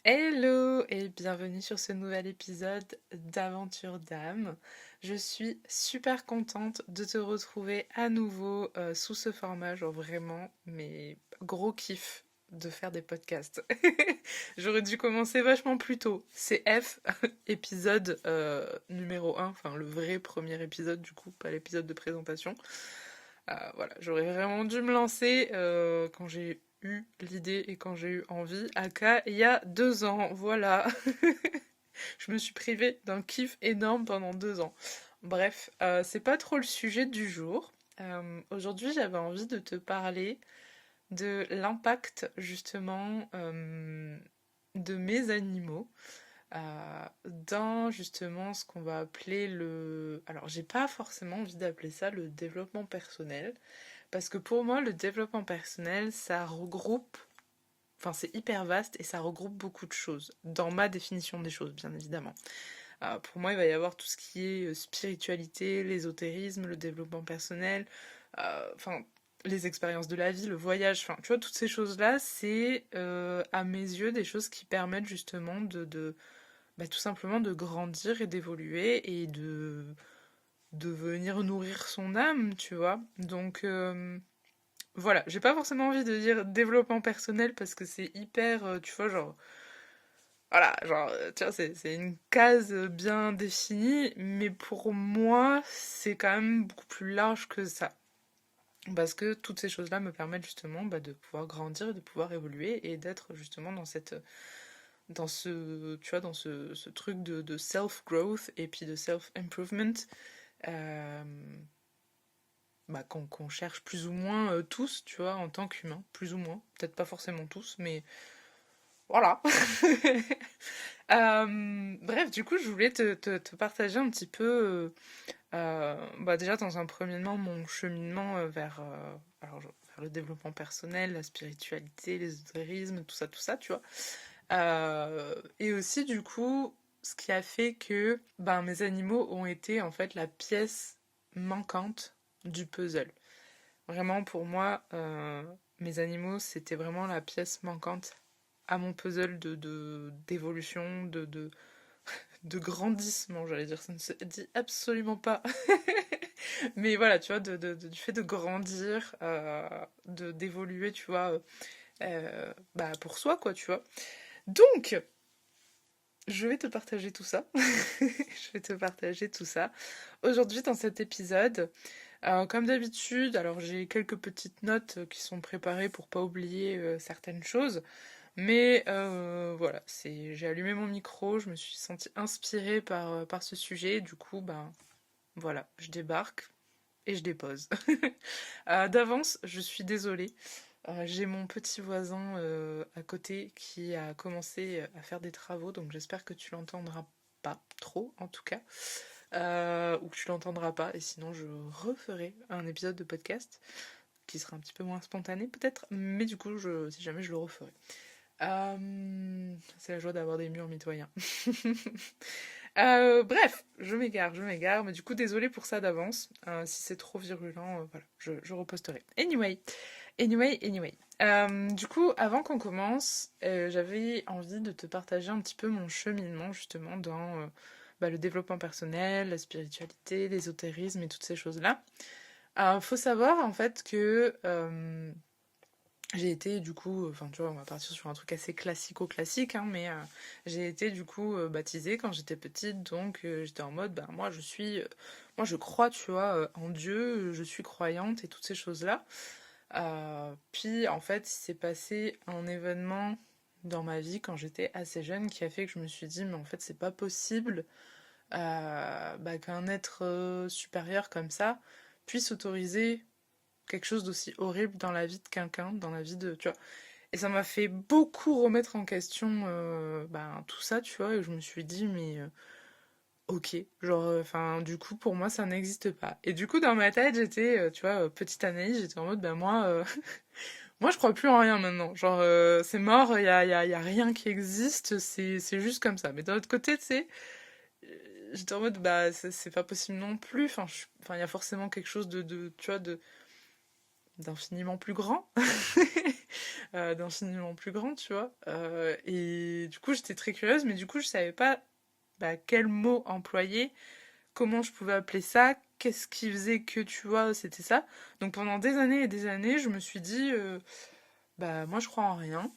Hello et bienvenue sur ce nouvel épisode d'Aventure d'âme. Je suis super contente de te retrouver à nouveau sous ce format, genre vraiment, mais gros kiff de faire des podcasts. J'aurais dû commencer vachement plus tôt. C'est F, épisode numéro 1, enfin le vrai premier épisode du coup, pas l'épisode de présentation. Voilà, j'aurais vraiment dû me lancer quand j'ai eu l'idée et quand j'ai eu envie, aka il y a 2 ans, voilà. Je me suis privée d'un kiff énorme pendant 2 ans. Bref, c'est pas trop le sujet du jour. Aujourd'hui, j'avais envie de te parler de l'impact justement de mes animaux dans justement ce qu'on va appeler le... Alors, j'ai pas forcément envie d'appeler ça le développement personnel, parce que pour moi, le développement personnel, ça regroupe... Enfin, c'est hyper vaste et ça regroupe beaucoup de choses, dans ma définition des choses, bien évidemment. Pour moi, il va y avoir tout ce qui est spiritualité, l'ésotérisme, le développement personnel, enfin, les expériences de la vie, le voyage, enfin, tu vois, toutes ces choses-là, c'est, à mes yeux, des choses qui permettent justement bah, tout simplement de grandir et d'évoluer et de venir nourrir son âme, tu vois. Donc, voilà, j'ai pas forcément envie de dire développement personnel parce que c'est hyper, tu vois, genre, voilà, genre, tu vois, c'est une case bien définie, mais pour moi, c'est quand même beaucoup plus large que ça. Parce que toutes ces choses-là me permettent justement bah, de pouvoir grandir, et de pouvoir évoluer et d'être justement dans ce, tu vois, dans ce truc de self-growth et puis de self-improvement euh, bah, qu'on cherche plus ou moins tous, tu vois, en tant qu'humains, plus ou moins. Peut-être pas forcément tous, mais voilà. Bref, du coup, je voulais te partager un petit peu, bah déjà dans un premier temps, mon cheminement vers le développement personnel, la spiritualité, l'ésotérisme, tout ça, tu vois. Et aussi, du coup, ce qui a fait que ben, mes animaux ont été en fait la pièce manquante du puzzle. Vraiment, pour moi, mes animaux, c'était vraiment la pièce manquante à mon puzzle d'évolution, de grandissement, j'allais dire. Ça ne se dit absolument pas. Mais voilà, tu vois, du fait de grandir, d'évoluer, tu vois, bah, pour soi, quoi, tu vois. Donc, je vais te partager tout ça. Je vais te partager tout ça. Aujourd'hui, dans cet épisode, comme d'habitude, alors j'ai quelques petites notes qui sont préparées pour pas oublier certaines choses. Mais voilà, j'ai allumé mon micro, je me suis sentie inspirée par ce sujet. Du coup, ben voilà, je débarque et je dépose. D'avance, je suis désolée. J'ai mon petit voisin à côté qui a commencé à faire des travaux, donc j'espère que tu l'entendras pas trop en tout cas, ou que tu l'entendras pas, et sinon je referai un épisode de podcast qui sera un petit peu moins spontané peut-être, mais du coup si jamais je le referai. C'est la joie d'avoir des murs mitoyens. Bref, je m'égare, mais du coup désolée pour ça d'avance. Si c'est trop virulent, voilà, je reposterai. Anyway. Du coup, avant qu'on commence, j'avais envie de te partager un petit peu mon cheminement justement dans bah, le développement personnel, la spiritualité, l'ésotérisme et toutes ces choses-là. Faut savoir en fait que j'ai été du coup, enfin tu vois, on va partir sur un truc assez classico-classique, hein, mais j'ai été du coup baptisée quand j'étais petite, donc j'étais en mode, ben moi je crois, tu vois, en Dieu, je suis croyante et toutes ces choses-là. Puis en fait, il s'est passé un événement dans ma vie quand j'étais assez jeune qui a fait que je me suis dit, mais en fait, c'est pas possible bah, qu'un être supérieur comme ça puisse autoriser quelque chose d'aussi horrible dans la vie de quelqu'un, dans la vie de, tu vois. Et ça m'a fait beaucoup remettre en question ben, tout ça, tu vois, et je me suis dit, mais ok, genre, enfin, du coup, pour moi, ça n'existe pas. Et du coup, dans ma tête, j'étais, tu vois, petite analyse, j'étais en mode, ben moi, moi, je crois plus en rien maintenant. Genre, c'est mort, y a rien qui existe, c'est juste comme ça. Mais d'un autre côté, tu sais, j'étais en mode, bah, c'est pas possible non plus. Enfin, enfin, il y a forcément quelque chose tu vois, d'infiniment plus grand. D'infiniment plus grand, tu vois. Et du coup, j'étais très curieuse, mais du coup, je savais pas quel mot employer, comment je pouvais appeler ça, qu'est-ce qui faisait que, tu vois, c'était ça. Donc pendant des années et des années, je me suis dit, moi je crois en rien.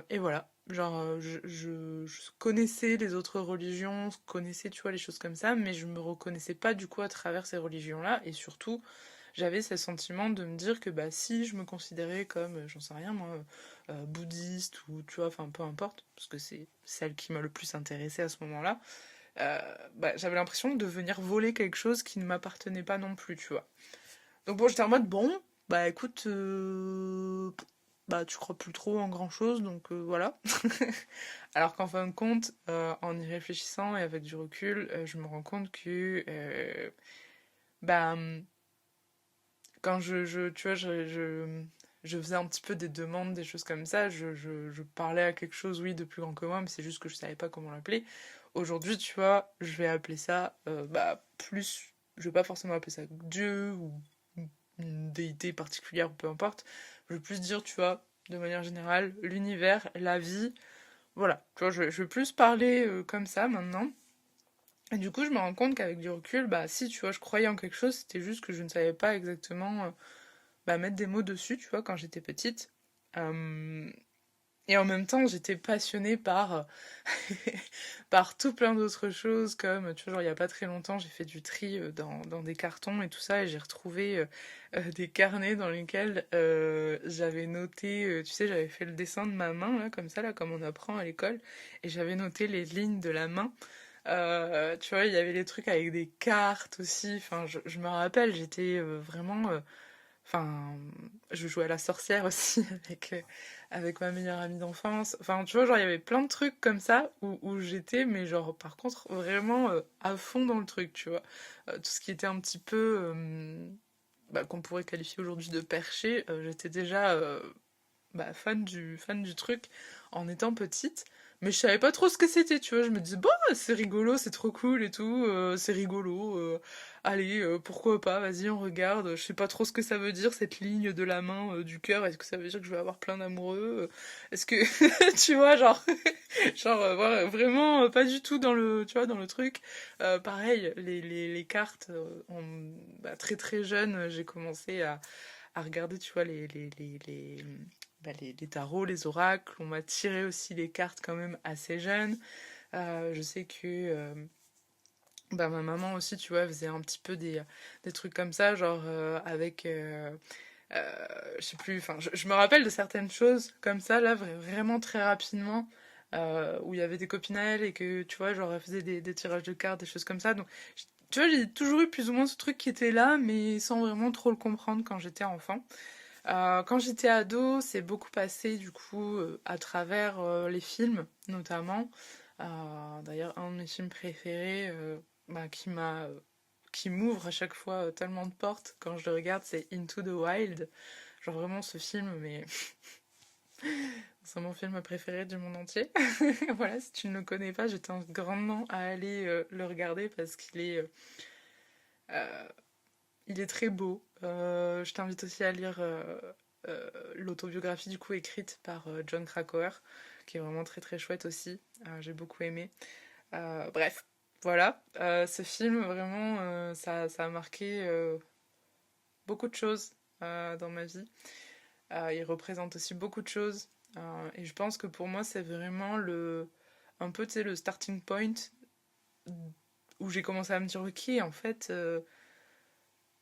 Et voilà. Genre, je connaissais les autres religions, je connaissais, tu vois, les choses comme ça, mais je me reconnaissais pas du coup à travers ces religions-là. Et surtout, j'avais ce sentiment de me dire que si je me considérais comme, j'en sais rien moi, bouddhiste ou tu vois, enfin peu importe, parce que c'est celle qui m'a le plus intéressée à ce moment-là, j'avais l'impression de venir voler quelque chose qui ne m'appartenait pas non plus, tu vois. Donc bon, j'étais en mode bon, écoute, tu crois plus trop en grand-chose, donc voilà. Alors qu'en fin de compte, en y réfléchissant et avec du recul, je me rends compte que bah, quand tu vois, je faisais un petit peu des demandes, des choses comme ça, je parlais à quelque chose, oui, de plus grand que moi, mais c'est juste que je savais pas comment l'appeler. Aujourd'hui, tu vois, je vais appeler ça, plus, je vais pas forcément appeler ça Dieu ou une déité particulière, ou peu importe. Je veux plus dire, tu vois, de manière générale, l'univers, la vie, voilà. Tu vois, je veux plus parler comme ça maintenant. Et du coup, je me rends compte qu'avec du recul, si, tu vois, je croyais en quelque chose, c'était juste que je ne savais pas exactement mettre des mots dessus, tu vois, quand j'étais petite. Euh, et en même temps, j'étais passionnée par, par tout plein d'autres choses, comme, tu vois, genre, il y a pas très longtemps, j'ai fait du tri dans des cartons et tout ça, et j'ai retrouvé des carnets dans lesquels j'avais noté, tu sais, j'avais fait le dessin de ma main, là, comme ça, là, comme on apprend à l'école, et j'avais noté les lignes de la main. Tu vois, il y avait les trucs avec des cartes aussi, enfin, je me rappelle, j'étais vraiment... Enfin, je jouais à la sorcière aussi avec ma meilleure amie d'enfance. Enfin, tu vois, genre, il y avait plein de trucs comme ça où j'étais, mais genre, par contre, vraiment à fond dans le truc, tu vois. Tout ce qui était un petit peu, qu'on pourrait qualifier aujourd'hui de perché, j'étais déjà fan du truc en étant petite. Mais je savais pas trop ce que c'était, tu vois. Je me disais, bah, c'est rigolo, c'est trop cool et tout, c'est rigolo. Allez, pourquoi pas, vas-y, on regarde. Je sais pas trop ce que ça veut dire, cette ligne de la main, du cœur. Est-ce que ça veut dire que je vais avoir plein d'amoureux? Est-ce que, tu vois, genre, voilà, vraiment pas du tout dans le, tu vois, dans le truc. Pareil, les cartes, très très jeune, j'ai commencé à regarder, tu vois, les tarots, les oracles. On m'a tiré aussi les cartes quand même assez jeune. Je sais que ma maman aussi, tu vois, faisait un petit peu des trucs comme ça, genre avec... je sais plus, enfin, je me rappelle de certaines choses comme ça, là, vraiment très rapidement, où il y avait des copines à elle et que, tu vois, genre, elle faisait des tirages de cartes, des choses comme ça. Donc, tu vois, j'ai toujours eu plus ou moins ce truc qui était là, mais sans vraiment trop le comprendre quand j'étais enfant. Quand j'étais ado, c'est beaucoup passé du coup à travers les films notamment. D'ailleurs, un de mes films préférés qui m'ouvre à chaque fois tellement de portes quand je le regarde, c'est Into the Wild. Genre vraiment ce film, mais c'est mon film préféré du monde entier. Voilà, si tu ne le connais pas, je t'invite grandement à aller le regarder parce euh, il est très beau. Je t'invite aussi à lire l'autobiographie du coup écrite par John Krakauer, qui est vraiment très très chouette aussi. J'ai beaucoup aimé. Bref, voilà. Ce film, vraiment, ça a marqué beaucoup de choses dans ma vie. Il représente aussi beaucoup de choses. Et je pense que pour moi, c'est vraiment un peu, tu sais, le starting point où j'ai commencé à me dire, ok, en fait,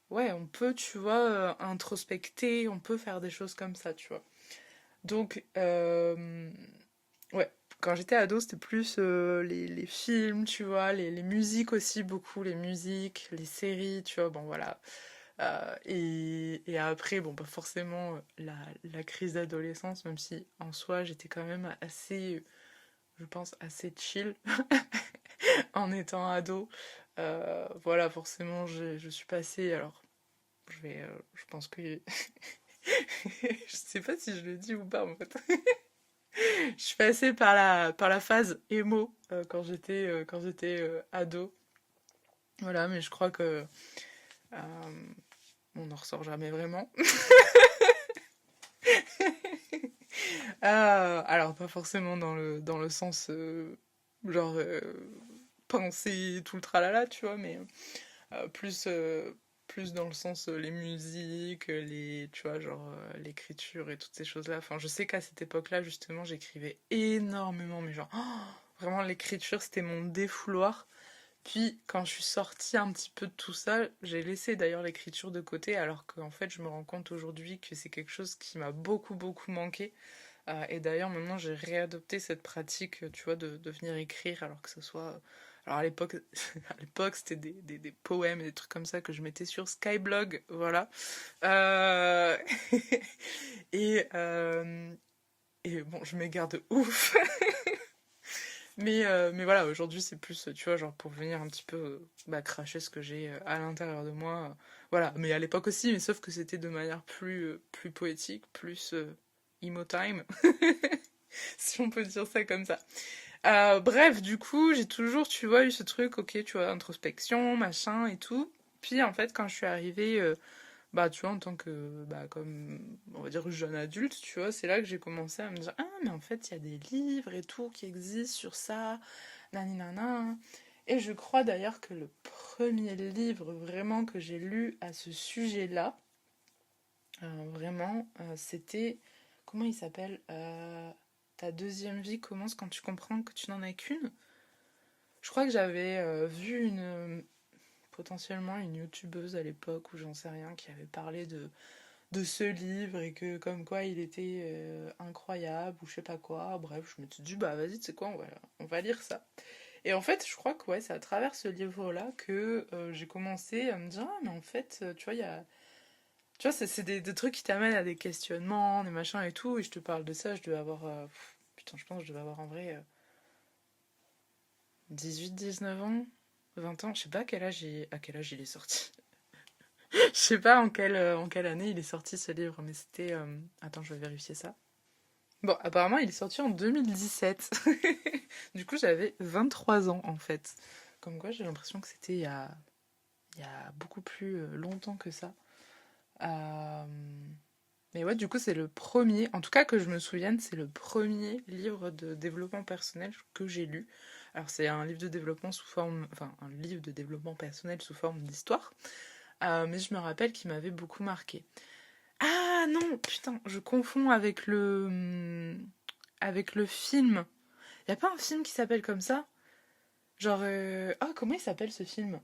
ouais, on peut, tu vois, introspecter, on peut faire des choses comme ça, tu vois. Donc, ouais, quand j'étais ado, c'était plus les films, tu vois, les musiques aussi, beaucoup, les musiques, les séries, tu vois, bon, voilà. Et après, bon, pas forcément la crise d'adolescence, même si en soi, j'étais quand même assez, je pense, assez chill en étant ado. Voilà, forcément, je suis passée, alors, je pense que je sais pas si je le dis ou pas en fait. Je suis passée par la phase émo quand j'étais ado. Voilà, mais je crois que on n'en ressort jamais vraiment. Alors, pas forcément dans le sens, genre, penser tout le tralala, tu vois, mais plus, plus dans le sens les musiques, tu vois, genre l'écriture et toutes ces choses-là. Enfin, je sais qu'à cette époque-là, justement, j'écrivais énormément, mais genre, vraiment, l'écriture, c'était mon défouloir. Puis, quand je suis sortie un petit peu de tout ça, j'ai laissé d'ailleurs l'écriture de côté, alors qu'en fait, je me rends compte aujourd'hui que c'est quelque chose qui m'a beaucoup, beaucoup manqué. Et d'ailleurs, maintenant, j'ai réadopté cette pratique, tu vois, de venir écrire, alors que ce soit... Alors à l'époque, c'était des poèmes et des trucs comme ça que je mettais sur Skyblog, voilà. Euh, et, euh, et bon, je m'égare de ouf. Mais voilà, aujourd'hui, c'est plus, tu vois, genre pour venir un petit peu bah, cracher ce que j'ai à l'intérieur de moi. Voilà, mais à l'époque aussi, mais sauf que c'était de manière plus poétique, plus emo time, si on peut dire ça comme ça. Bref, du coup, j'ai toujours, tu vois, eu ce truc, ok, tu vois, introspection, machin et tout. Puis en fait, quand je suis arrivée, bah, tu vois, en tant que, bah, comme, on va dire, jeune adulte, tu vois, c'est là que j'ai commencé à me dire, ah, mais en fait, il y a des livres et tout qui existent sur ça, naninana. Et je crois d'ailleurs que le premier livre vraiment que j'ai lu à ce sujet-là, vraiment, c'était, comment il s'appelle Ta deuxième vie commence quand tu comprends que tu n'en as qu'une. Je crois que j'avais vu potentiellement une youtubeuse à l'époque, ou j'en sais rien, qui avait parlé de ce livre et que comme quoi il était incroyable ou je sais pas quoi. Bref, je me suis dit, bah vas-y, tu sais quoi, on va lire ça. Et en fait, je crois que ouais, c'est à travers ce livre-là que j'ai commencé à me dire, ah mais en fait, tu vois, il y a... Tu vois, c'est des trucs qui t'amènent à des questionnements, des machins et tout, et je te parle de ça, je devais avoir... putain, je pense que je devais avoir en vrai 18, 19 ans, 20 ans, je sais pas à quel âge il est sorti. Je sais pas en quelle année il est sorti ce livre, mais c'était... Attends, je vais vérifier ça. Bon, apparemment, il est sorti en 2017. Du coup, j'avais 23 ans, en fait. Comme quoi, j'ai l'impression que c'était il y a beaucoup plus longtemps que ça. Euh, Mais ouais, du coup, c'est le premier, en tout cas que je me souvienne, c'est le premier livre de développement personnel que j'ai lu. Alors, c'est un livre de développement sous forme... Enfin, un livre de développement personnel sous forme d'histoire. Mais je me rappelle qu'il m'avait beaucoup marqué. Ah non, putain, je confonds avec le film. Y a pas un film qui s'appelle comme ça? Genre, ah, comment il s'appelle ce film?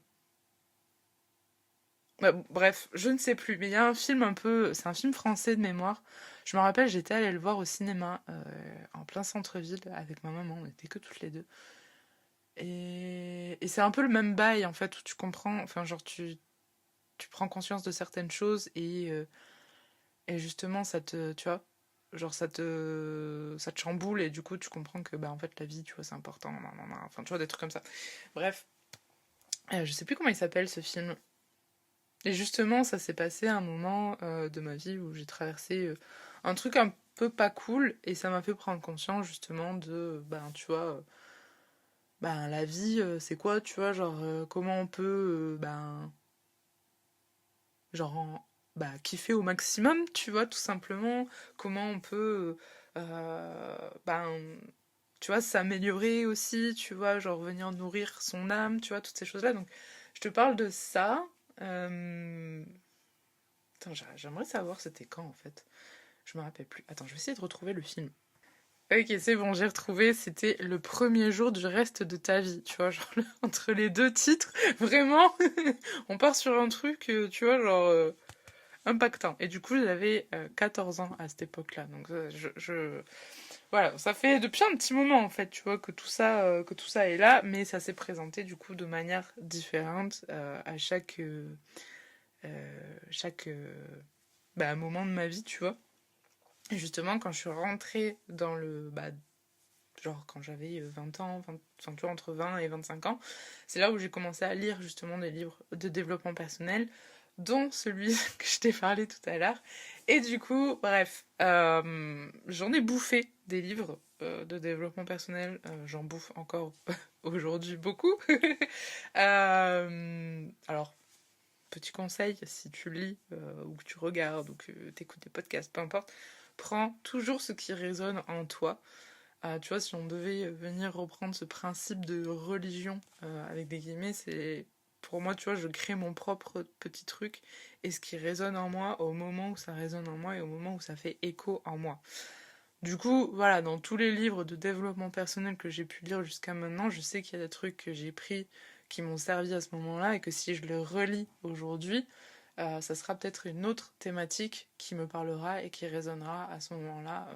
Ouais, bref, je ne sais plus, mais il y a un film un peu... C'est un film français de mémoire. Je me rappelle, j'étais allée le voir au cinéma, en plein centre-ville, avec ma maman, on était que toutes les deux. Et c'est un peu le même bail, en fait, où tu comprends... Enfin, genre, tu prends conscience de certaines choses et justement, ça te... Tu vois? Genre, ça te chamboule et du coup, tu comprends que, bah, en fait, la vie, tu vois, c'est important. Nan, nan, nan. Enfin, tu vois, des trucs comme ça. Bref, je sais plus comment il s'appelle ce film. Et justement, ça s'est passé à un moment de ma vie où j'ai traversé un truc un peu pas cool et ça m'a fait prendre conscience justement de, ben tu vois, ben la vie c'est quoi, tu vois, genre comment on peut, ben, genre, bah, kiffer au maximum, tu vois, tout simplement, comment on peut, ben, tu vois, s'améliorer aussi, tu vois, genre venir nourrir son âme, tu vois, toutes ces choses-là. Donc, je te parle de ça. euh, Attends, j'aimerais savoir c'était quand en fait. Je me rappelle plus. Attends, je vais essayer de retrouver le film. Ok, c'est bon, j'ai retrouvé. C'était le premier jour du reste de ta vie. Tu vois, genre entre les deux titres, vraiment, on part sur un truc, tu vois, genre impactant. Et du coup, j'avais 14 ans à cette époque-là. Donc, voilà, ça fait depuis un petit moment en fait, tu vois, que tout ça est là, mais ça s'est présenté du coup de manière différente à chaque bah, moment de ma vie, tu vois. Et justement, quand je suis rentrée dans le... Bah, genre quand j'avais 20 ans, enfin tu vois, entre 20 et 25 ans, c'est là où j'ai commencé à lire justement des livres de développement personnel, dont celui que je t'ai parlé tout à l'heure. Et du coup, bref, j'en ai bouffé des livres de développement personnel, j'en bouffe encore aujourd'hui beaucoup. Alors, petit conseil, si tu lis ou que tu regardes ou que tu écoutes des podcasts, peu importe, prends toujours ce qui résonne en toi. Tu vois, si on devait venir reprendre ce principe de religion avec des guillemets, c'est pour moi, tu vois, je crée mon propre petit truc et ce qui résonne en moi au moment où ça résonne en moi et au moment où ça fait écho en moi. Du coup, voilà, dans tous les livres de développement personnel que j'ai pu lire jusqu'à maintenant, je sais qu'il y a des trucs que j'ai pris qui m'ont servi à ce moment-là et que si je les relis aujourd'hui, ça sera peut-être une autre thématique qui me parlera et qui résonnera à ce moment-là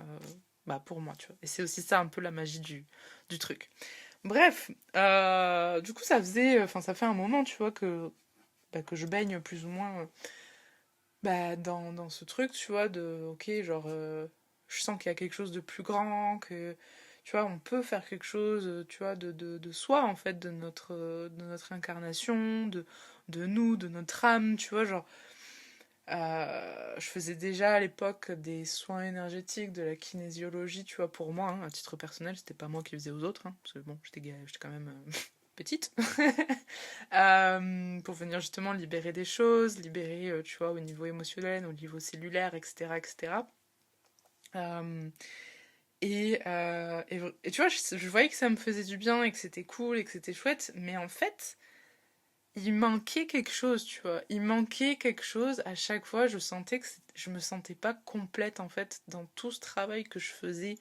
bah pour moi, tu vois. Et c'est aussi ça un peu la magie du truc. Bref, du coup ça fait un moment, tu vois, que je baigne plus ou moins dans ce truc, tu vois, ok, genre, je sens qu'il y a quelque chose de plus grand, que, tu vois, on peut faire quelque chose, tu vois, de soi, en fait, de notre incarnation, de nous, de notre âme, tu vois, genre, je faisais déjà à l'époque des soins énergétiques, de la kinésiologie, tu vois, pour moi, hein, à titre personnel, c'était pas moi qui faisais aux autres, hein, parce que bon, j'étais quand même petite, pour venir justement libérer des choses, libérer, tu vois, au niveau émotionnel, au niveau cellulaire, etc., etc. Euh, et tu vois, je voyais que ça me faisait du bien et que c'était cool et que c'était chouette, mais en fait, il manquait quelque chose, tu vois. Il manquait quelque chose. À chaque fois, je sentais que je me sentais pas complète, en fait, dans tout ce travail que je faisais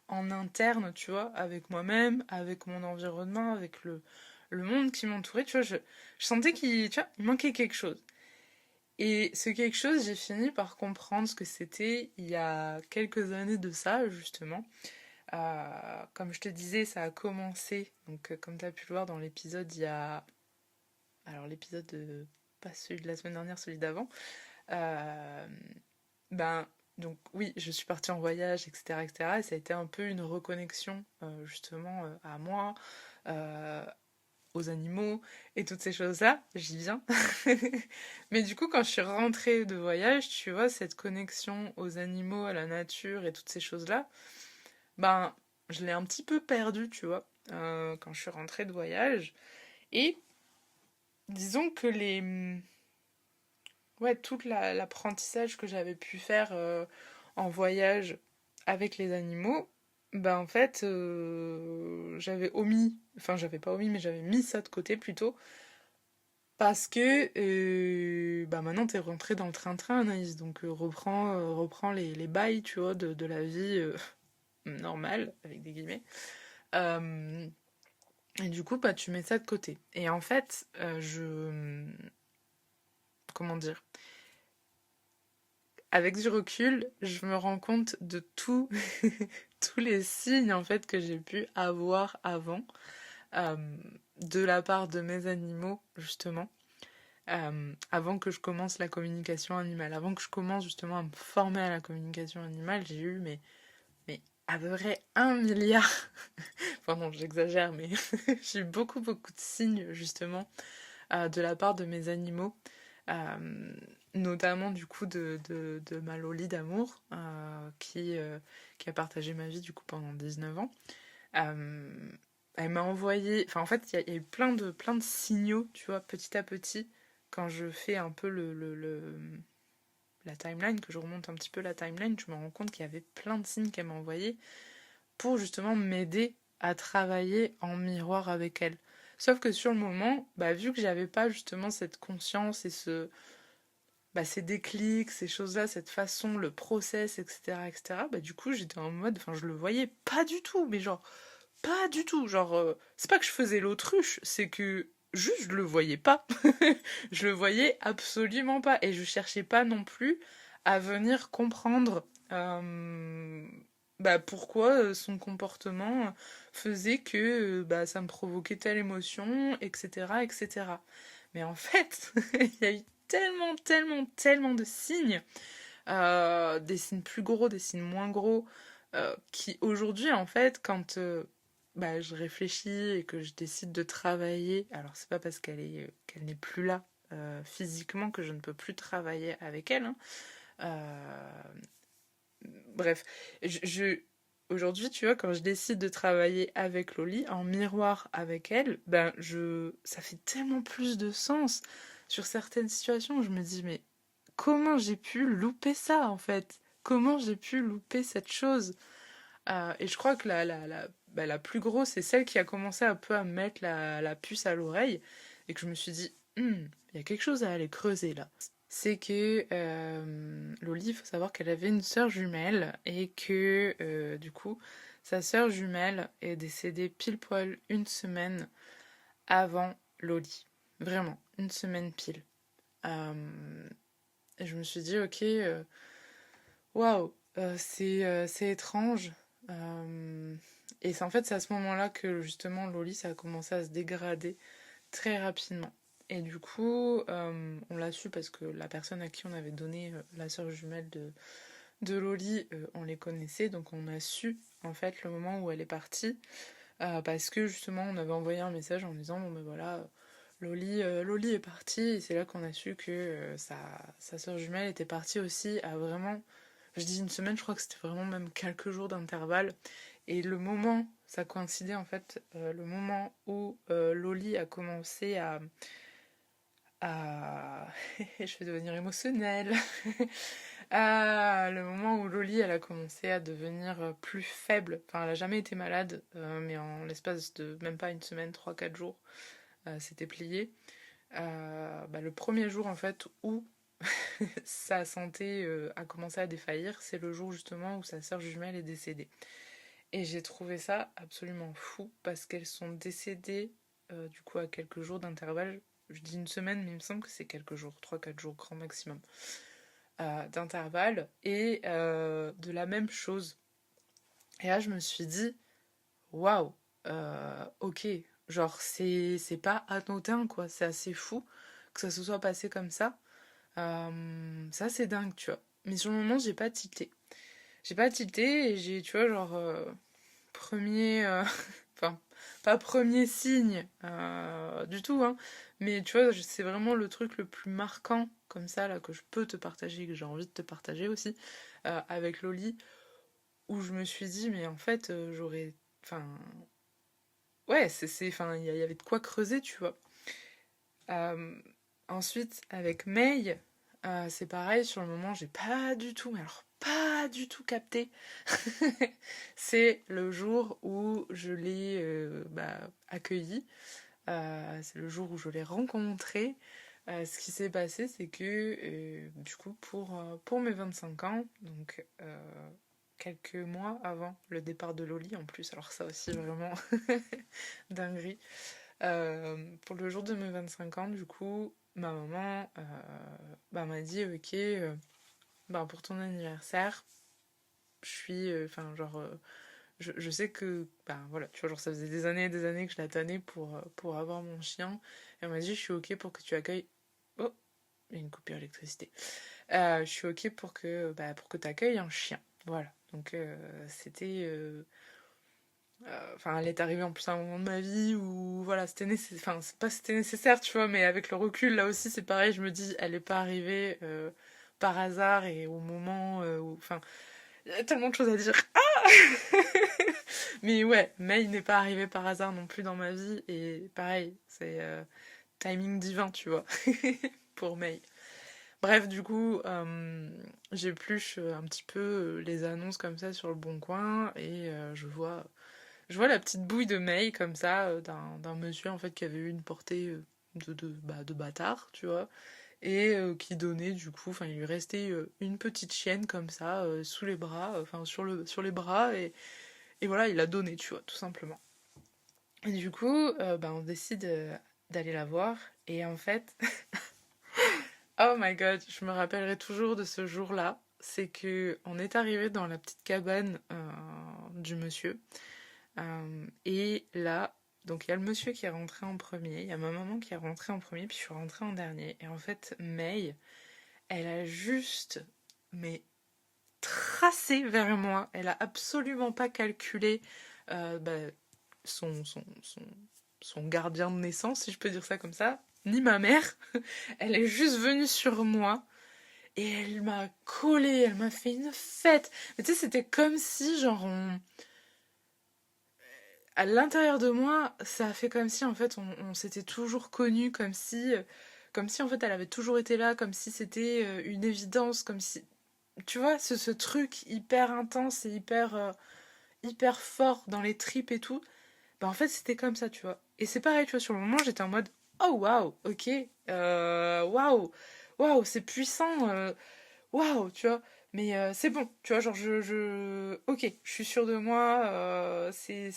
en interne, tu vois, avec moi-même, avec mon environnement, avec le monde qui m'entourait, tu vois. Je sentais tu vois, il manquait quelque chose. Et ce quelque chose, j'ai fini par comprendre ce que c'était il y a quelques années de ça, justement. Comme je te disais, ça a commencé, donc comme tu as pu le voir dans l'épisode, il y a alors l'épisode, pas celui de la semaine dernière, celui d'avant, euh, ben, donc oui, je suis partie en voyage, etc., etc., et ça a été un peu une reconnexion, justement, à moi, euh, aux animaux, et toutes ces choses-là, j'y viens. Mais du coup, quand je suis rentrée de voyage, tu vois, cette connexion aux animaux, à la nature, et toutes ces choses-là, ben, je l'ai un petit peu perdue, tu vois, quand je suis rentrée de voyage, et disons que ouais, l'apprentissage que j'avais pu faire en voyage avec les animaux, bah en fait, j'avais omis, enfin j'avais pas omis, mais j'avais mis ça de côté plutôt, parce que bah maintenant t'es rentré dans le train-train, Anaïs, donc reprends les bails, tu vois, de la vie normale, avec des guillemets. Euh, et du coup, bah tu mets ça de côté. Et en fait, comment dire? Avec du recul, je me rends compte de tous les signes en fait que j'ai pu avoir avant, euh, de la part de mes animaux justement, avant que je commence la communication animale, avant que je commence justement à me former à la communication animale, j'ai eu mais à peu près 1 milliard, enfin non j'exagère, mais j'ai eu beaucoup de signes justement de la part de mes animaux, euh, notamment du coup de ma Loli d'amour, qui a partagé ma vie du coup pendant 19 ans. Euh, Elle m'a envoyé, enfin en fait il y a eu plein de signaux, tu vois, petit à petit, quand je fais un peu la timeline, que je remonte un petit peu la timeline, je me rends compte qu'il y avait plein de signes qu'elle m'a envoyés pour justement m'aider à travailler en miroir avec elle. Sauf que sur le moment, bah, vu que j'avais pas justement cette conscience et ces déclics, ces choses-là, cette façon, le process, etc., etc., bah, du coup, j'étais en mode, enfin, je le voyais pas du tout, mais genre, pas du tout. Genre, c'est pas que je faisais l'autruche, c'est que juste, je le voyais pas. Je le voyais absolument pas. Et je cherchais pas non plus à venir comprendre pourquoi son comportement faisait que ça me provoquait telle émotion, etc., etc. Mais en fait, il y a eu tellement de signes, des signes plus gros, des signes moins gros, qui aujourd'hui, en fait, quand je réfléchis et que je décide de travailler, alors c'est pas parce qu'elle n'est plus là physiquement que je ne peux plus travailler avec elle, hein. Euh, Bref, aujourd'hui, tu vois, quand je décide de travailler avec Loli, en miroir avec elle, ça fait tellement plus de sens sur certaines situations. Je me dis, mais comment j'ai pu louper ça, en fait? comment j'ai pu louper cette chose? Et je crois que la plus grosse, c'est celle qui a commencé un peu à me mettre la puce à l'oreille et que je me suis dit, il y a quelque chose à aller creuser là. C'est que Loli, il faut savoir qu'elle avait une sœur jumelle et que du coup, sa sœur jumelle est décédée pile poil une semaine avant Loli. Vraiment, une semaine pile. Et je me suis dit, ok, waouh, c'est étrange. Euh, et c'est en fait c'est à ce moment-là que justement Loli ça a commencé à se dégrader très rapidement. Et du coup, on l'a su parce que la personne à qui on avait donné la sœur jumelle de Loli, on les connaissait, donc on a su en fait le moment où elle est partie, parce que justement on avait envoyé un message en disant bon ben voilà, Loli est partie, et c'est là qu'on a su que sa sœur jumelle était partie aussi à vraiment, je dis une semaine, je crois que c'était vraiment même quelques jours d'intervalle. Et le moment, ça coïncidait en fait, le moment où Loli a commencé à... je vais devenir émotionnelle. Le moment où Loli, elle a commencé à devenir plus faible. Enfin, elle a jamais été malade, mais en l'espace de même pas une semaine, 3 4 jours, c'était plié. Le premier jour en fait où sa santé a commencé à défaillir, c'est le jour justement où sa sœur jumelle est décédée. Et j'ai trouvé ça absolument fou parce qu'elles sont décédées du coup à quelques jours d'intervalle. Je dis une semaine, mais il me semble que c'est quelques jours, 3 4 jours grand maximum d'intervalle et de la même chose. Et là, je me suis dit, waouh, ok, genre c'est pas anodin quoi, c'est assez fou que ça se soit passé comme ça. Ça, c'est dingue, tu vois. Mais sur le moment, j'ai pas tilté. J'ai pas tilté et j'ai, tu vois, genre, premier. Enfin, pas premier signe du tout, hein. Mais tu vois, c'est vraiment le truc le plus marquant, comme ça, là, que je peux te partager, que j'ai envie de te partager aussi, avec Loli, où je me suis dit, mais en fait, j'aurais. Enfin. Ouais, enfin, il y avait de quoi creuser, tu vois. Euh, Ensuite, avec May, c'est pareil, sur le moment, j'ai pas du tout, mais alors pas du tout capté. C'est le jour où je l'ai accueilli. C'est le jour où je l'ai rencontré. Ce qui s'est passé, c'est que du coup, pour mes 25 ans, donc quelques mois avant le départ de Loli en plus, alors ça aussi vraiment dinguerie. Pour le jour de mes 25 ans, du coup, ma maman m'a dit ok, pour ton anniversaire, je suis. Enfin, genre. Je sais que. Voilà, tu vois, genre ça faisait des années que je la tannais pour avoir mon chien. Elle m'a dit je suis ok pour que tu accueilles. Oh, il y a une coupure d'électricité. Je suis ok pour que tu accueilles un chien. Voilà. Donc c'était. Enfin, elle est arrivée en plus à un moment de ma vie où, voilà, c'était nécessaire. Enfin, c'est pas c'était nécessaire, tu vois, mais avec le recul, là aussi, c'est pareil, je me dis, elle est pas arrivée par hasard et au moment où. Enfin, il y a tellement de choses à dire. Mais ouais, May n'est pas arrivée par hasard non plus dans ma vie et pareil, c'est timing divin, tu vois, pour May. Bref, du coup, j'épluche un petit peu les annonces comme ça sur le Bon Coin et je vois la petite bouille de May comme ça, d'un monsieur en fait qui avait eu une portée de bâtard, tu vois, et qui donnait du coup, enfin il lui restait une petite chienne comme ça sous les bras, enfin sur les bras, et voilà, il a donné, tu vois, tout simplement. Et du coup, on décide d'aller la voir, et en fait, oh my god, je me rappellerai toujours de ce jour-là. C'est que on est arrivé dans la petite cabane du monsieur. Et là, donc il y a le monsieur qui est rentré en premier, il y a ma maman qui est rentrée en premier, puis je suis rentrée en dernier. Et en fait, May, elle a juste, mais tracé vers moi. Elle a absolument pas calculé son, son, son, son gardien de naissance, si je peux dire ça comme ça, ni ma mère. Elle est juste venue sur moi. Et elle m'a collé, elle m'a fait une fête. Mais tu sais, c'était comme si, genre, à l'intérieur de moi, ça a fait comme si en fait on s'était toujours connus, comme si en fait elle avait toujours été là, comme si c'était une évidence, comme si. tu vois, ce truc hyper intense et hyper fort dans les tripes et tout, bah en fait c'était comme ça, tu vois. Et c'est pareil, tu vois, sur le moment j'étais en mode, oh waouh, ok, waouh, waouh, c'est puissant, waouh, tu vois. Mais c'est bon, tu vois, genre ok, je suis sûre de moi, c'est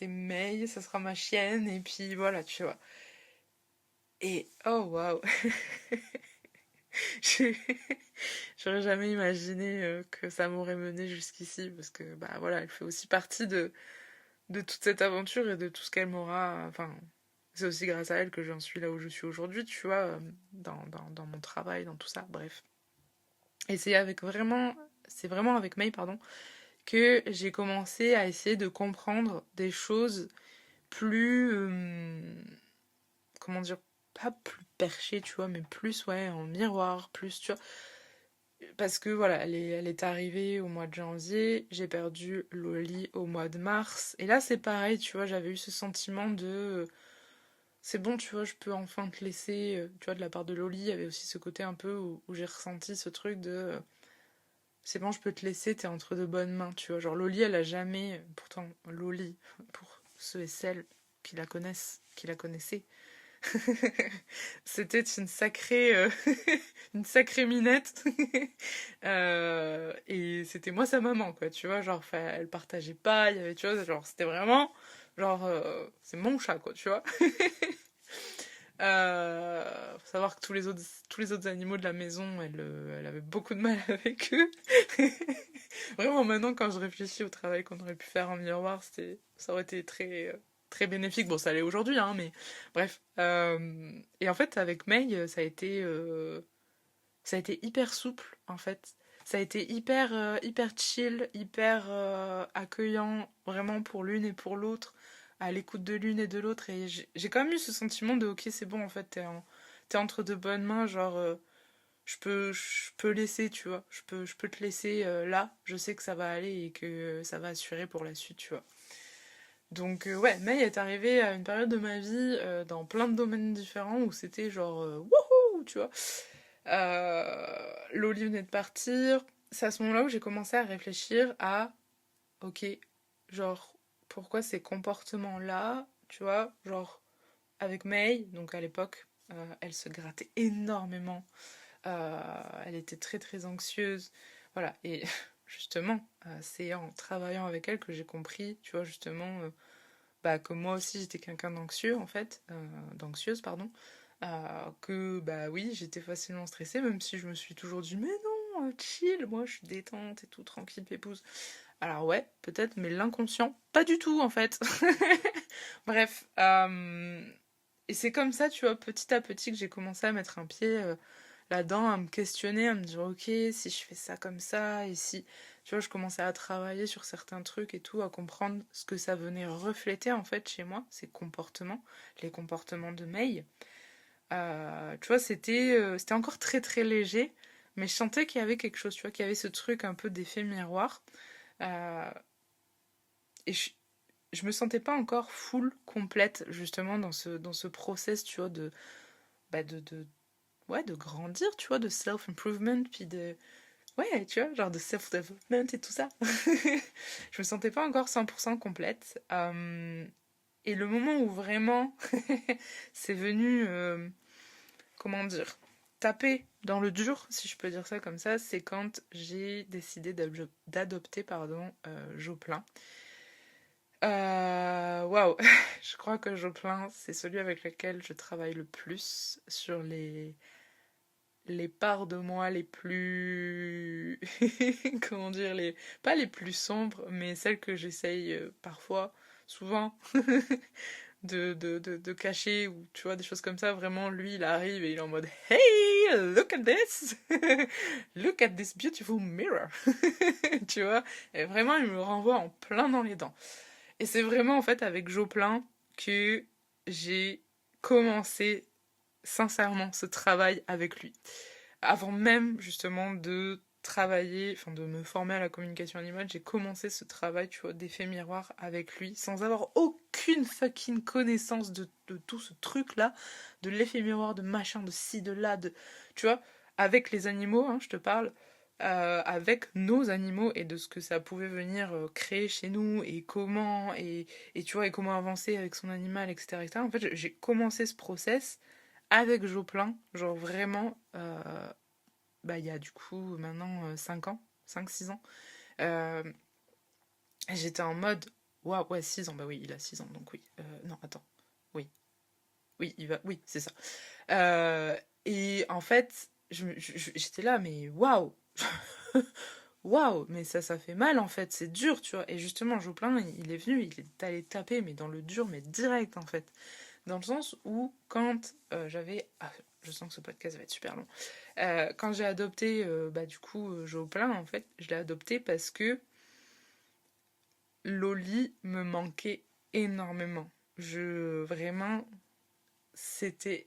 May, ça sera ma chienne, et puis voilà, tu vois. Et oh waouh, j'ai- j'aurais jamais imaginé que ça m'aurait mené jusqu'ici, parce que bah voilà, elle fait aussi partie de toute cette aventure et de tout ce qu'elle m'aura. Enfin, c'est aussi grâce à elle que j'en suis là où je suis aujourd'hui, tu vois, dans mon travail, dans tout ça, bref. Et c'est vraiment avec May, pardon, que j'ai commencé à essayer de comprendre des choses plus, comment dire, pas plus perchées, tu vois, mais plus, ouais, en miroir, plus, tu vois. Parce que voilà, elle est arrivée au mois de janvier, j'ai perdu Loli au mois de mars, et là c'est pareil, tu vois, j'avais eu ce sentiment de c'est bon, tu vois, je peux enfin te laisser, tu vois, de la part de Loli, il y avait aussi ce côté un peu où j'ai ressenti ce truc de c'est bon, je peux te laisser, t'es entre de bonnes mains, tu vois. Genre Loli, elle a jamais, pourtant Loli, pour ceux et celles qui la connaissent, qui la connaissaient, c'était une sacrée minette. Et c'était moi sa maman, quoi, tu vois. Genre, elle partageait pas, il y avait, tu vois, genre, c'était vraiment, genre, c'est mon chat, quoi, tu vois. Faut savoir que tous les autres animaux de la maison, elle avait beaucoup de mal avec eux. Vraiment, maintenant, quand je réfléchis au travail qu'on aurait pu faire en miroir, ça aurait été très bénéfique. Bon, ça l'est aujourd'hui, hein, mais bref. Et en fait, avec May, ça a été hyper souple, en fait. Ça a été hyper chill, hyper accueillant, vraiment pour l'une et pour l'autre, à l'écoute de l'une et de l'autre. Et j'ai quand même eu ce sentiment de, ok, c'est bon, en fait, t'es entre de bonnes mains, genre, je peux laisser, tu vois. Je peux te laisser là, je sais que ça va aller et que ça va assurer pour la suite, tu vois. Donc, ouais, May est arrivée à une période de ma vie, dans plein de domaines différents, où c'était genre, wouhou, tu vois. Loli venait de partir. C'est à ce moment-là où j'ai commencé à réfléchir à, ok, genre, pourquoi ces comportements-là, tu vois, genre, avec May, donc à l'époque, elle se grattait énormément. Elle était très anxieuse. Voilà, et justement, c'est en travaillant avec elle que j'ai compris, tu vois, justement, bah, que moi aussi j'étais quelqu'un d'anxieux, en fait, d'anxieuse, pardon. Que bah oui, j'étais facilement stressée, même si je me suis toujours dit, mais non, chill, moi je suis détente et tout, tranquille, pépouse. Alors ouais, peut-être, mais l'inconscient, pas du tout en fait. Bref, et c'est comme ça, tu vois, petit à petit que j'ai commencé à mettre un pied là-dedans, à me questionner, à me dire, ok, si je fais ça comme ça, et si, tu vois, je commençais à travailler sur certains trucs et tout, à comprendre ce que ça venait refléter en fait chez moi, ces comportements, les comportements de May. Tu vois, c'était encore très léger, mais je sentais qu'il y avait quelque chose, tu vois, qu'il y avait ce truc un peu d'effet miroir. Euh, et je me sentais pas encore full, complète, justement, dans ce process, tu vois, bah ouais, de grandir, tu vois, de self-improvement, puis ouais, tu vois, genre de self-development et tout ça. Je me sentais pas encore 100% complète. Et le moment où vraiment c'est venu, comment dire, taper dans le dur, si je peux dire ça comme ça, c'est quand j'ai décidé d'adopter, pardon, Joplin. Waouh, je crois que Joplin, c'est celui avec lequel je travaille le plus sur les parts de moi les plus comment dire, pas les plus sombres, mais celles que j'essaye parfois, souvent, de cacher, ou tu vois, des choses comme ça. Vraiment, lui, il arrive et il est en mode hey, look at this, look at this beautiful mirror. Tu vois, et vraiment il me renvoie en plein dans les dents. Et c'est vraiment en fait avec Joplin que j'ai commencé sincèrement ce travail avec lui. Avant même justement de travailler, enfin de me former à la communication animale, j'ai commencé ce travail, tu vois, d'effet miroir avec lui, sans avoir aucune fucking connaissance de tout ce truc-là, de l'effet miroir, de machin, de ci, de là, tu vois, avec les animaux, hein, je te parle. avec nos animaux et de ce que ça pouvait venir créer chez nous et tu vois, et comment avancer avec son animal, etc., etc. En fait, j'ai commencé ce process avec Joplin, genre vraiment, bah, il y a du coup maintenant 5 ans, 5 6 ans. Euh, J'étais en mode, waouh, ouais, 6 ans, bah oui, il a 6 ans, donc oui. Non, attends, oui, oui, oui, c'est ça. Euh, et en fait, j'étais là, mais waouh! Waouh, mais ça fait mal en fait, c'est dur, tu vois. Et justement, Joplin, il est venu, il est allé taper, mais dans le dur, mais direct en fait. Dans le sens où, quand j'avais. Ah, je sens que ce podcast va être super long. Quand j'ai adopté, bah, du coup, Joplin, en fait, je l'ai adopté parce que Loli me manquait énormément. Vraiment, c'était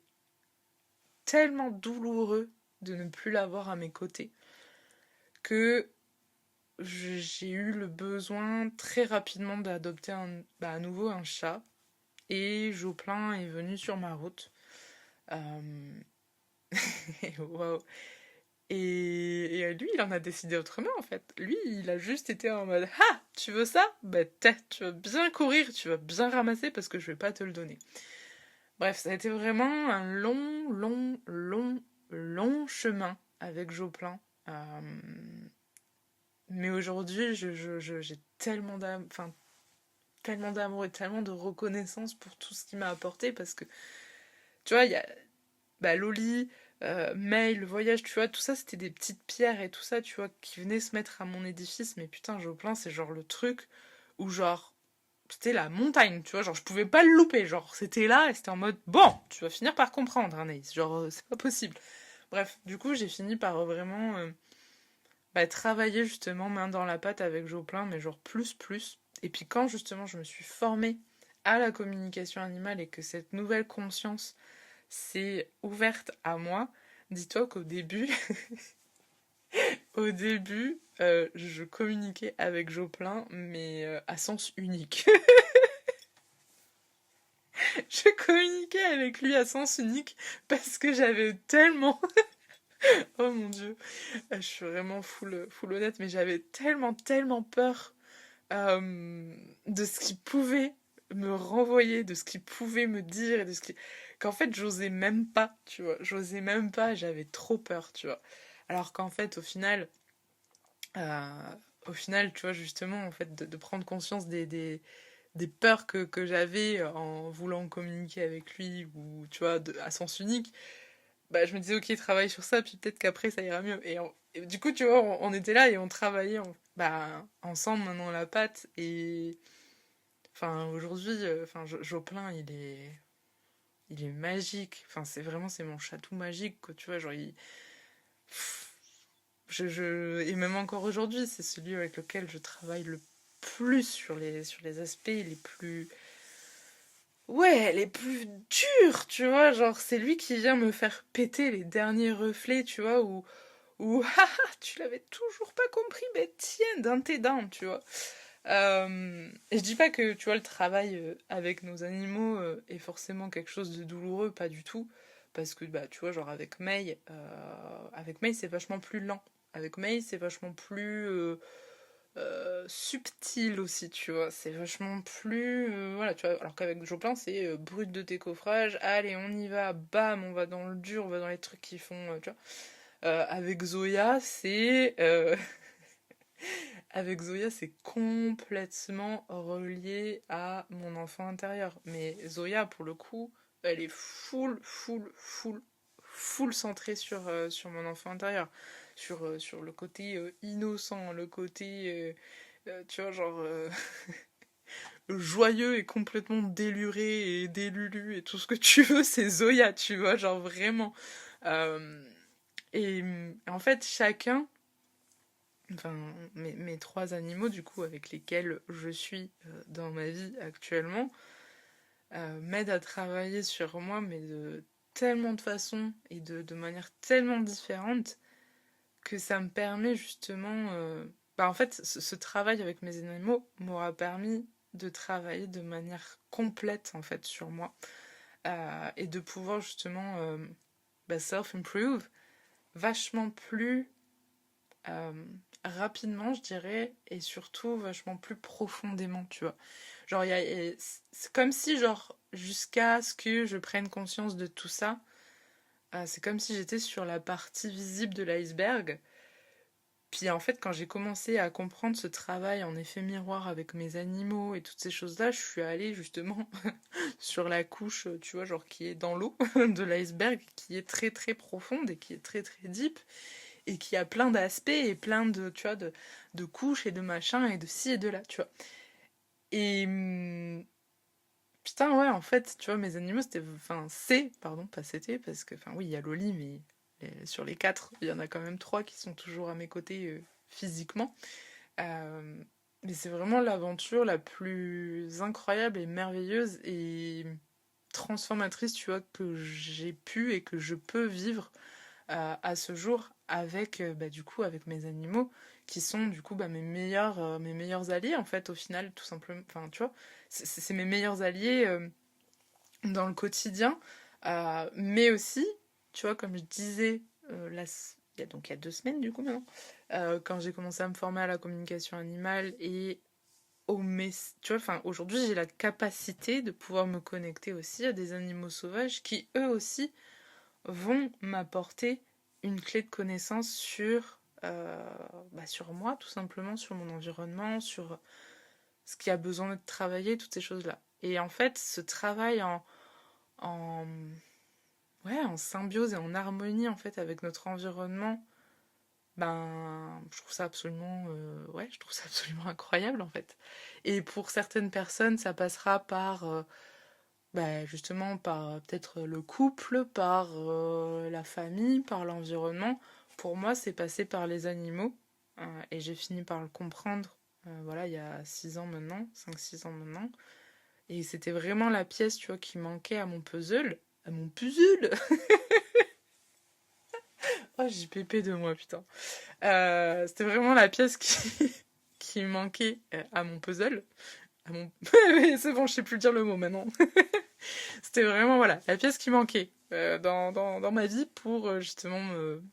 tellement douloureux de ne plus l'avoir à mes côtés que j'ai eu le besoin très rapidement d'adopter bah, à nouveau un chat. Et Joplin est venu sur ma route. Euh, Waouh. Et lui, il en a décidé autrement en fait. Lui, il a juste été en mode ah, tu veux ça? Bah, tu vas bien courir, tu vas bien ramasser parce que je vais pas te le donner. Bref, ça a été vraiment un long chemin avec Joplin. Mais aujourd'hui, j'ai tellement d'amour et tellement de reconnaissance pour tout ce qu'il m'a apporté parce que, tu vois, il y a bah, Loli, May, le voyage, tu vois, tout ça, c'était des petites pierres et tout ça, tu vois, qui venaient se mettre à mon édifice. Mais putain, Joplin, c'est genre le truc où, genre, c'était la montagne, tu vois, genre, je pouvais pas le louper, genre, c'était là et c'était en mode, bon, tu vas finir par comprendre, Anaïs, genre, c'est pas possible. Bref, du coup, j'ai fini par vraiment bah, travailler justement main dans la pâte avec Joplin, mais genre plus. Et puis quand justement je me suis formée à la communication animale et que cette nouvelle conscience s'est ouverte à moi, dis-toi qu'au début, je communiquais avec Joplin, mais à sens unique. Je communiquais avec lui à sens unique parce que j'avais tellement... Oh mon dieu, je suis vraiment full honnête, mais j'avais tellement peur de ce qu'il pouvait me renvoyer, de ce qu'il pouvait me dire, et de ce qui... qu'en fait, j'osais même pas, tu vois. J'osais même pas, j'avais trop peur, tu vois. Alors qu'en fait, au final, tu vois, justement, en fait, de prendre conscience des peurs que j'avais en voulant communiquer avec lui, ou, tu vois, à sens unique, bah, je me disais, ok, travaille sur ça, puis peut-être qu'après, ça ira mieux. Et du coup, tu vois, on était là et on travaillait bah, ensemble, maintenant, la pâte, et enfin, aujourd'hui, enfin, Joplin, il est magique. Enfin, c'est mon chatou magique, quoi, tu vois, genre, et même encore aujourd'hui, c'est celui avec lequel je travaille le plus sur les aspects les plus, ouais, les plus durs, tu vois, genre, c'est lui qui vient me faire péter les derniers reflets, tu vois, ou, haha, tu l'avais toujours pas compris, mais tiens, dans tes dents, tu vois. Et je dis pas que, tu vois, le travail avec nos animaux est forcément quelque chose de douloureux, pas du tout. Parce que, bah, tu vois, genre avec May, c'est vachement plus lent. Avec May, c'est vachement plus subtil aussi, tu vois. C'est vachement plus... voilà, tu vois. Alors qu'avec Joplin, c'est brut de décoffrage, allez, on y va, bam, on va dans le dur, on va dans les trucs qui font, tu vois. Avec Zoya, avec Zoya, c'est complètement relié à mon enfant intérieur. Mais Zoya, pour le coup, elle est full centrée sur mon enfant intérieur. Sur le côté innocent, le côté, tu vois, genre, joyeux et complètement déluré et délulu et tout ce que tu veux, c'est Zoya, tu vois, genre vraiment. Euh, et en fait, enfin, mes trois animaux, du coup, avec lesquels je suis dans ma vie actuellement, m'aident à travailler sur moi, mais de tellement de façons et de manière tellement différente que ça me permet justement... bah, en fait, ce travail avec mes animaux m'aura permis de travailler de manière complète, en fait, sur moi. Et de pouvoir justement bah, self-improve vachement plus euh, rapidement, je dirais, et surtout vachement plus profondément, tu vois. Genre, c'est comme si, genre, jusqu'à ce que je prenne conscience de tout ça, c'est comme si j'étais sur la partie visible de l'iceberg. Puis en fait, quand j'ai commencé à comprendre ce travail en effet miroir avec mes animaux et toutes ces choses-là, je suis allée justement sur la couche, tu vois, genre qui est dans l'eau de l'iceberg, qui est très très profonde et qui est très très deep et qui a plein d'aspects et plein de, tu vois, de couches et de machins et de ci et de là, tu vois. Et putain, ouais, en fait, tu vois, mes animaux, c'était, enfin, pardon, pas c'était, parce que, enfin, oui, il y a Loli, mais sur les quatre, il y en a quand même trois qui sont toujours à mes côtés physiquement. Euh, mais c'est vraiment l'aventure la plus incroyable et merveilleuse et transformatrice, tu vois, que j'ai pu et que je peux vivre à ce jour avec, bah, du coup, avec mes animaux, qui sont, du coup, bah, mes meilleurs alliés, en fait, au final, tout simplement. Enfin, tu vois, c'est mes meilleurs alliés dans le quotidien, mais aussi, tu vois, comme je disais, il y a 2 semaines, du coup, maintenant, quand j'ai commencé à me former à la communication animale et tu vois, enfin, aujourd'hui, j'ai la capacité de pouvoir me connecter aussi à des animaux sauvages qui, eux aussi, vont m'apporter une clé de connaissance sur moi, tout simplement, sur mon environnement, sur ce qui a besoin d'être travaillé, toutes ces choses-là. Et en fait, ce travail en, ouais, en symbiose et en harmonie, en fait, avec notre environnement, ben, je trouve ça absolument, ouais, je trouve ça absolument incroyable, en fait. Et pour certaines personnes, ça passera par, bah, justement, par peut-être le couple, par la famille, par l'environnement. Pour moi, c'est passé par les animaux. Et j'ai fini par le comprendre, voilà, il y a 6 ans maintenant, 5-6 ans maintenant. Et c'était vraiment la pièce, tu vois, qui manquait à mon puzzle. À mon puzzle. Oh, j'ai pépé de moi, putain. C'était vraiment la pièce qui manquait à mon puzzle. À mon... Oui, c'est bon, je sais plus dire le mot maintenant. C'était vraiment, voilà, la pièce qui manquait dans ma vie pour justement me...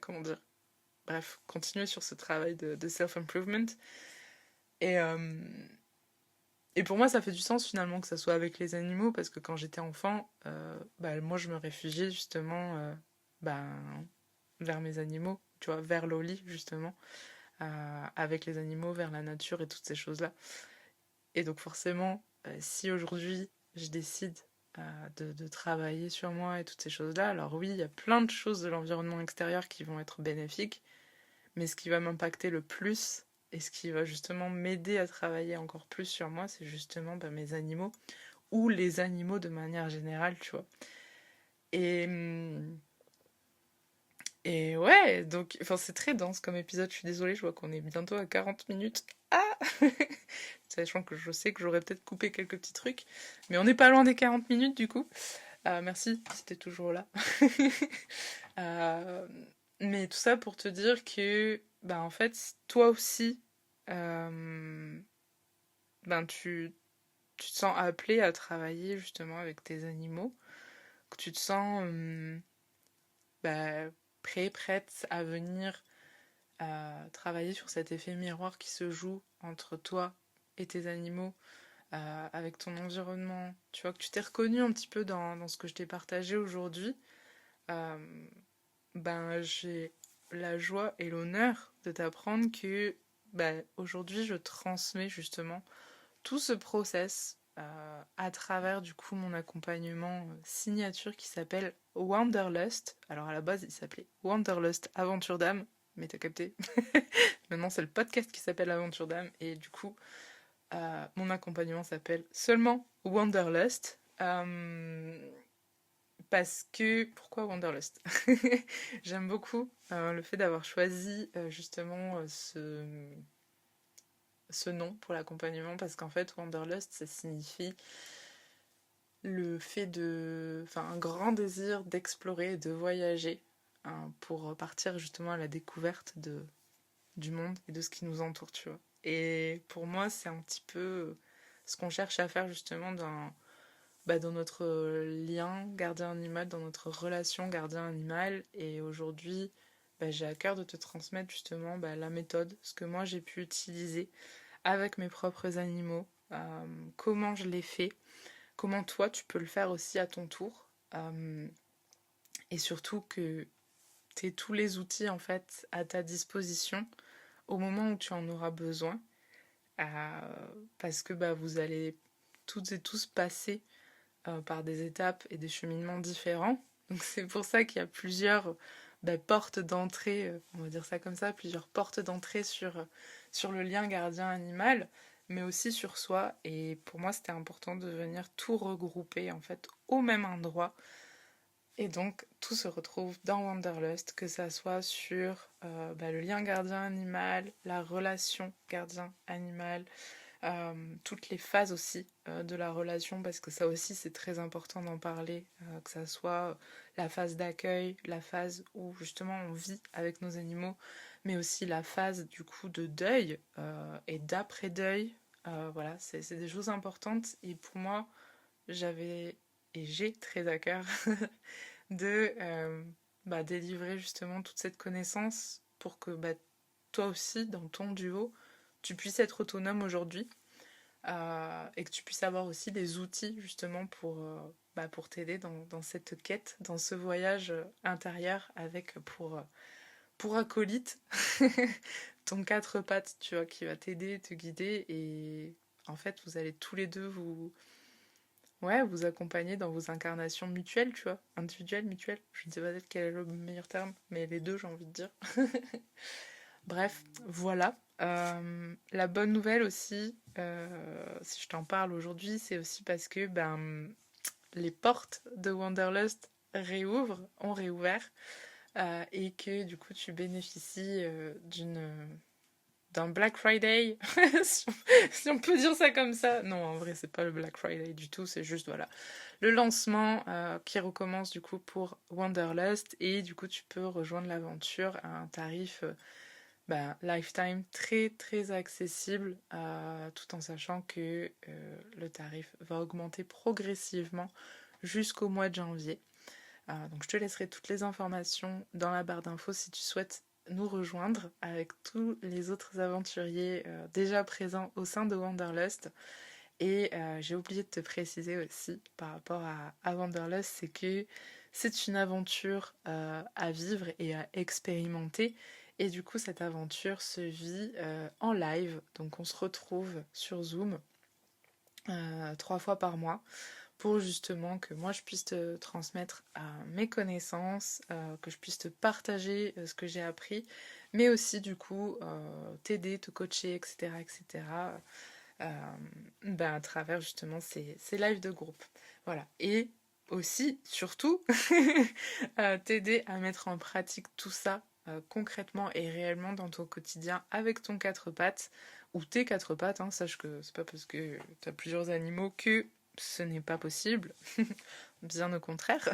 comment dire? Bref, continuer sur ce travail de self-improvement. Et, euh, et pour moi, ça fait du sens finalement que ça soit avec les animaux, parce que quand j'étais enfant, bah, moi, je me réfugiais justement bah, vers mes animaux, tu vois, vers Loli, justement, avec les animaux, vers la nature et toutes ces choses-là. Et donc forcément, si aujourd'hui je décide de travailler sur moi et toutes ces choses-là, alors oui, il y a plein de choses de l'environnement extérieur qui vont être bénéfiques, mais ce qui va m'impacter le plus et ce qui va justement m'aider à travailler encore plus sur moi, c'est justement bah, mes animaux ou les animaux de manière générale, tu vois. Et, et ouais, donc enfin, c'est très dense comme épisode, je suis désolée, je vois qu'on est bientôt à 40 minutes. Ah Sachant que je sais que j'aurais peut-être coupé quelques petits trucs, mais on n'est pas loin des 40 minutes du coup. Merci si t'es toujours là. Euh, mais tout ça pour te dire que, ben, en fait, toi aussi, euh, ben, tu te sens appelé à travailler justement avec tes animaux, que tu te sens ben, prêt, prête à venir travailler sur cet effet miroir qui se joue entre toi et tes animaux, avec ton environnement. Tu vois que tu t'es reconnu un petit peu dans ce que je t'ai partagé aujourd'hui. Euh, ben, j'ai la joie et l'honneur de t'apprendre que ben, aujourd'hui je transmets justement tout ce process à travers du coup mon accompagnement signature qui s'appelle Wanderlust. Alors à la base il s'appelait Wanderlust Aventure d'âme, mais t'as capté. Maintenant c'est le podcast qui s'appelle Aventure d'âme et du coup mon accompagnement s'appelle seulement Wanderlust. Parce que... Pourquoi Wanderlust? J'aime beaucoup le fait d'avoir choisi justement ce nom pour l'accompagnement parce qu'en fait Wanderlust ça signifie le fait de... Enfin un grand désir d'explorer et de voyager hein, pour partir justement à la découverte du monde et de ce qui nous entoure, tu vois. Et pour moi c'est un petit peu ce qu'on cherche à faire justement dans notre lien gardien animal, dans notre relation gardien animal. Et aujourd'hui, j'ai à cœur de te transmettre justement la méthode, ce que moi j'ai pu utiliser avec mes propres animaux, comment je l'ai fait, comment toi tu peux le faire aussi à ton tour, et surtout que tu aies tous les outils en fait à ta disposition au moment où tu en auras besoin, parce que vous allez toutes et tous passer par des étapes et des cheminements différents. Donc c'est pour ça qu'il y a plusieurs portes d'entrée, on va dire ça comme ça, plusieurs portes d'entrée sur le lien gardien-animal, mais aussi sur soi. Et pour moi, c'était important de venir tout regrouper en fait au même endroit. Et donc, tout se retrouve dans Wanderlust, que ça soit sur le lien gardien-animal, la relation gardien-animal, toutes les phases aussi de la relation, parce que ça aussi c'est très important d'en parler, que ça soit la phase d'accueil, la phase où justement on vit avec nos animaux, mais aussi la phase du coup de deuil et d'après-deuil. Voilà, c'est des choses importantes et pour moi j'avais et j'ai très à cœur de délivrer justement toute cette connaissance pour que toi aussi dans ton duo tu puisses être autonome aujourd'hui, et que tu puisses avoir aussi des outils justement pour t'aider dans cette quête, dans ce voyage intérieur avec pour acolyte ton quatre pattes, tu vois, qui va t'aider, te guider et en fait vous allez tous les deux vous accompagner dans vos incarnations mutuelles, tu vois, individuelles, mutuelles, je ne sais pas peut-être quel est le meilleur terme, mais les deux j'ai envie de dire. Bref, voilà. La bonne nouvelle aussi, si je t'en parle aujourd'hui, c'est aussi parce que les portes de Wanderlust ont réouvert, et que du coup tu bénéficies d'un Black Friday, si on peut dire ça comme ça. Non, en vrai, c'est pas le Black Friday du tout, c'est juste voilà le lancement qui recommence du coup pour Wanderlust et du coup tu peux rejoindre l'aventure à un tarif lifetime très très accessible, tout en sachant que le tarif va augmenter progressivement jusqu'au mois de janvier. Donc je te laisserai toutes les informations dans la barre d'infos si tu souhaites nous rejoindre avec tous les autres aventuriers déjà présents au sein de Wanderlust. Et j'ai oublié de te préciser aussi par rapport à Wanderlust, c'est que c'est une aventure à vivre et à expérimenter. Et du coup, cette aventure se vit en live. Donc on se retrouve sur Zoom 3 fois par mois pour justement que moi je puisse te transmettre mes connaissances, que je puisse te partager ce que j'ai appris, mais aussi du coup t'aider, te coacher, etc. etc. À travers justement ces lives de groupe. Voilà. Et aussi, surtout, t'aider à mettre en pratique tout ça concrètement et réellement dans ton quotidien avec ton quatre pattes ou tes quatre pattes. Hein. Sache que c'est pas parce que tu as plusieurs animaux que ce n'est pas possible. Bien au contraire.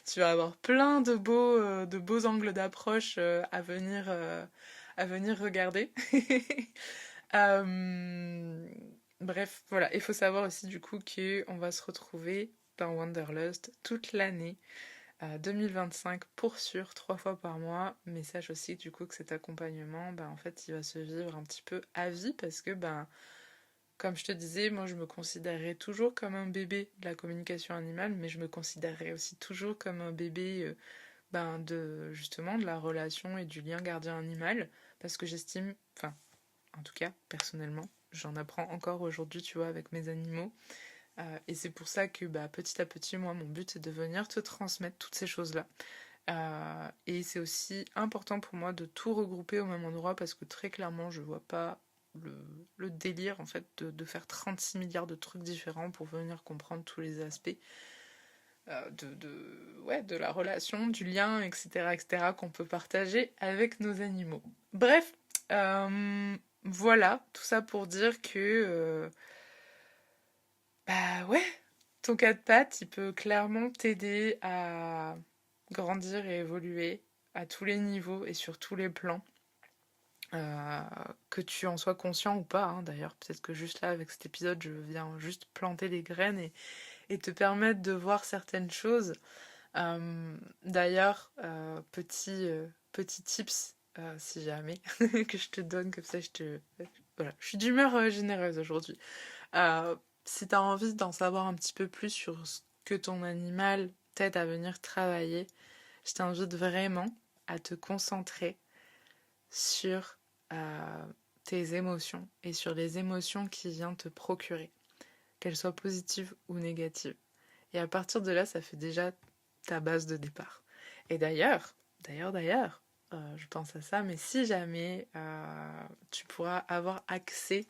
Tu vas avoir plein de beaux angles d'approche à venir regarder. Euh, Bref, voilà. Il faut savoir aussi du coup qu'on va se retrouver dans Wanderlust toute l'année 2025 pour sûr, 3 fois par mois. Mais sache aussi du coup que cet accompagnement, en fait, il va se vivre un petit peu à vie parce que comme je te disais, moi je me considérerais toujours comme un bébé de la communication animale, mais je me considérerais aussi toujours comme un bébé de justement de la relation et du lien gardien animal parce que j'estime, enfin en tout cas personnellement, j'en apprends encore aujourd'hui, tu vois, avec mes animaux. Et c'est pour ça que petit à petit, moi, mon but c'est de venir te transmettre toutes ces choses-là. Et c'est aussi important pour moi de tout regrouper au même endroit parce que très clairement, je vois pas le délire en fait de faire 36 milliards de trucs différents pour venir comprendre tous les aspects de la relation, du lien, etc., etc., qu'on peut partager avec nos animaux. Bref, voilà, tout ça pour dire que ouais, ton quatre pattes, il peut clairement t'aider à grandir et évoluer à tous les niveaux et sur tous les plans. Que tu en sois conscient ou pas, hein, d'ailleurs, peut-être que juste là, avec cet épisode, je viens juste planter des graines et te permettre de voir certaines choses. D'ailleurs, petits tips, si jamais, que je te donne, comme ça Voilà, je suis d'humeur généreuse aujourd'hui. Si tu as envie d'en savoir un petit peu plus sur ce que ton animal t'aide à venir travailler, je t'invite vraiment à te concentrer sur tes émotions et sur les émotions qu'il vient te procurer, qu'elles soient positives ou négatives. Et à partir de là, ça fait déjà ta base de départ. Et d'ailleurs, je pense à ça, mais si jamais tu pourras avoir accès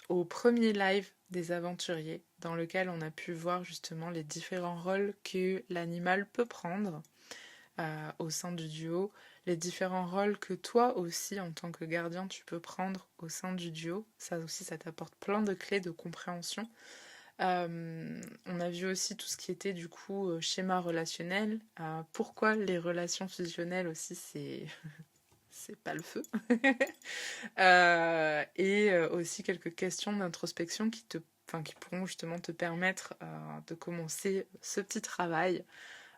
au premier live des aventuriers, dans lequel on a pu voir justement les différents rôles que l'animal peut prendre au sein du duo, les différents rôles que toi aussi, en tant que gardien, tu peux prendre au sein du duo. Ça aussi, ça t'apporte plein de clés de compréhension. On a vu aussi tout ce qui était du coup schéma relationnel. Pourquoi les relations fusionnelles aussi, c'est pas le feu. Et aussi quelques questions d'introspection qui pourront justement te permettre de commencer ce petit travail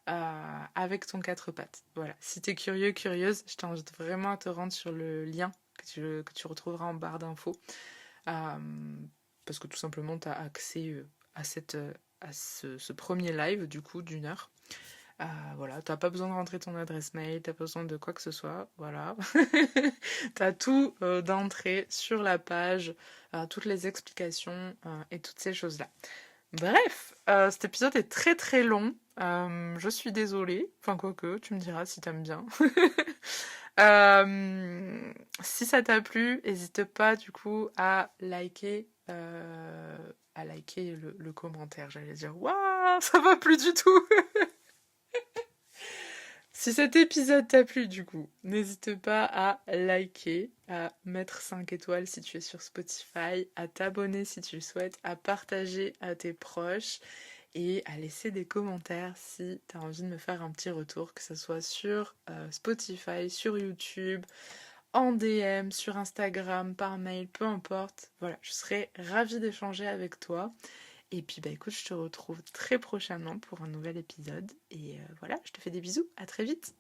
avec ton quatre pattes. Voilà. Si t'es curieux, curieuse, je t'invite vraiment à te rendre sur le lien que tu retrouveras en barre d'infos. Parce que tout simplement, tu as accès à ce premier live, du coup, d'1 heure. Voilà, t'as pas besoin de rentrer ton adresse mail, t'as pas besoin de quoi que ce soit, voilà. T'as tout d'entrée sur la page, toutes les explications et toutes ces choses-là. Bref, cet épisode est très très long. Je suis désolée. Enfin, quoique, tu me diras si t'aimes bien. Si ça t'a plu, n'hésite pas du coup à liker le commentaire. J'allais dire, waouh, ça va plus du tout. Si cet épisode t'a plu, du coup, n'hésite pas à liker, à mettre 5 étoiles si tu es sur Spotify, à t'abonner si tu le souhaites, à partager à tes proches et à laisser des commentaires si tu as envie de me faire un petit retour, que ce soit sur Spotify, sur YouTube, en DM, sur Instagram, par mail, peu importe. Voilà, je serai ravie d'échanger avec toi. Et puis bah écoute, je te retrouve très prochainement pour un nouvel épisode. Et voilà, je te fais des bisous, à très vite.